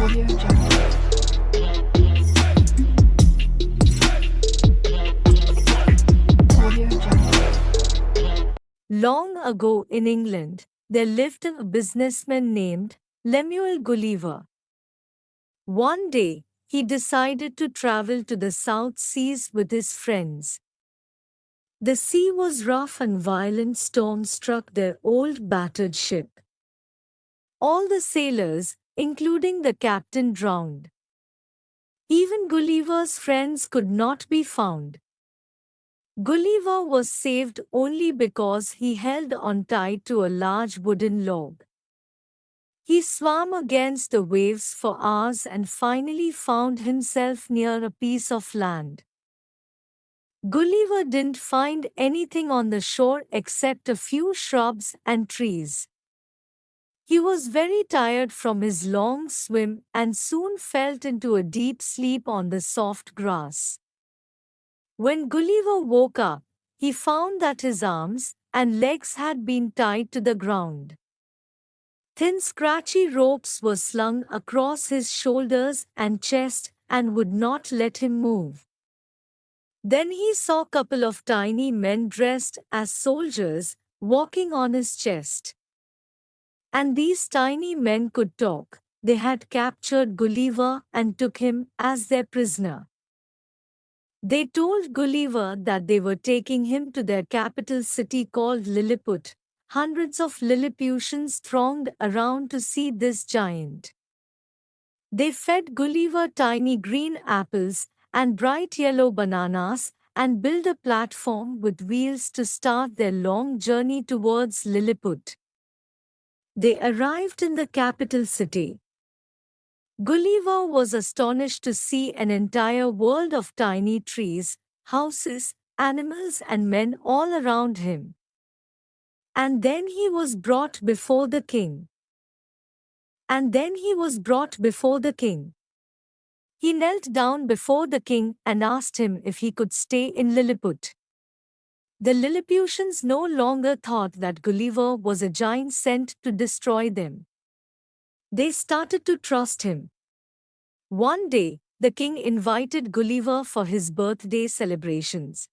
Audio Jungle. Audio Jungle. Long ago in England, there lived a businessman named Lemuel Gulliver. One day, he decided to travel to the South Seas with his friends. The sea was rough and violent storms struck their old battered ship. All the sailors, including the captain, drowned. Even Gulliver's friends could not be found. Gulliver was saved only because he held on tight to a large wooden log. He swam against the waves for hours and finally found himself near a piece of land. Gulliver didn't find anything on the shore except a few shrubs and trees. He was very tired from his long swim and soon fell into a deep sleep on the soft grass. When Gulliver woke up, he found that his arms and legs had been tied to the ground. Thin scratchy ropes were slung across his shoulders and chest and would not let him move. Then he saw a couple of tiny men dressed as soldiers walking on his chest. And these tiny men could talk. They had captured Gulliver and took him as their prisoner. They told Gulliver that they were taking him to their capital city called Lilliput. Hundreds of Lilliputians thronged around to see this giant. They fed Gulliver tiny green apples and bright yellow bananas and built a platform with wheels to start their long journey towards Lilliput. They arrived in the capital city. Gulliver was astonished to see an entire world of tiny trees, houses, animals and men all around him. And then he was brought before the king. He knelt down before the king and asked him if he could stay in Lilliput. The Lilliputians no longer thought that Gulliver was a giant sent to destroy them. They started to trust him. One day, the king invited Gulliver for his birthday celebrations.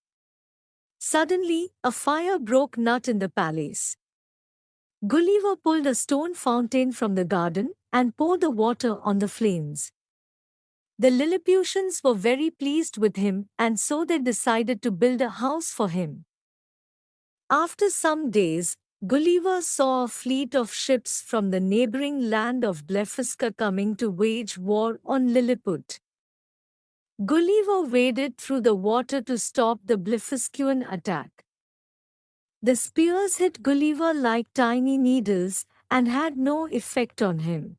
Suddenly, a fire broke out in the palace. Gulliver pulled a stone fountain from the garden and poured the water on the flames. The Lilliputians were very pleased with him, and so they decided to build a house for him. After some days, Gulliver saw a fleet of ships from the neighboring land of Blefusca coming to wage war on Lilliput. Gulliver waded through the water to stop the Blefuscan attack. The spears hit Gulliver like tiny needles and had no effect on him.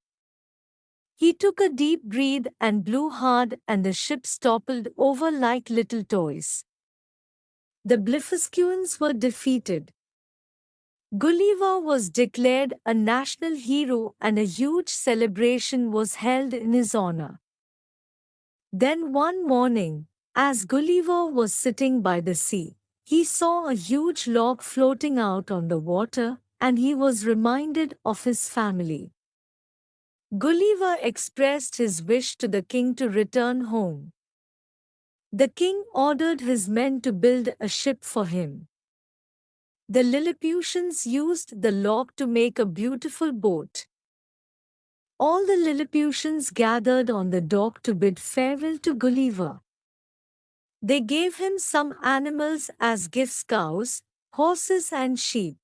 He took a deep breath and blew hard, and the ships toppled over like little toys. The Blefuscans were defeated. Gulliver was declared a national hero and a huge celebration was held in his honor. Then one morning, as Gulliver was sitting by the sea, he saw a huge log floating out on the water, and he was reminded of his family. Gulliver expressed his wish to the king to return home. The king ordered his men to build a ship for him. The Lilliputians used the log to make a beautiful boat. All the Lilliputians gathered on the dock to bid farewell to Gulliver. They gave him some animals as gifts: cows, horses and sheep.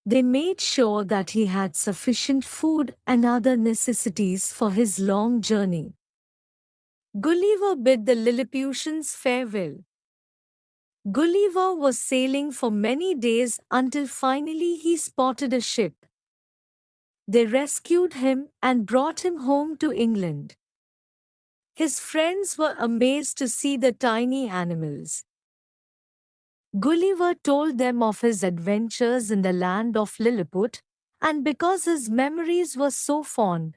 They made sure that he had sufficient food and other necessities for his long journey. Gulliver bid the Lilliputians farewell. Gulliver was sailing for many days until finally he spotted a ship. They rescued him and brought him home to England. His friends were amazed to see the tiny animals. Gulliver told them of his adventures in the land of Lilliput, and because his memories were so fond,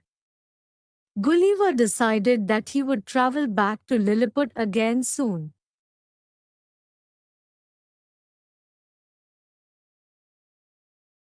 Gulliver decided that he would travel back to Lilliput again soon.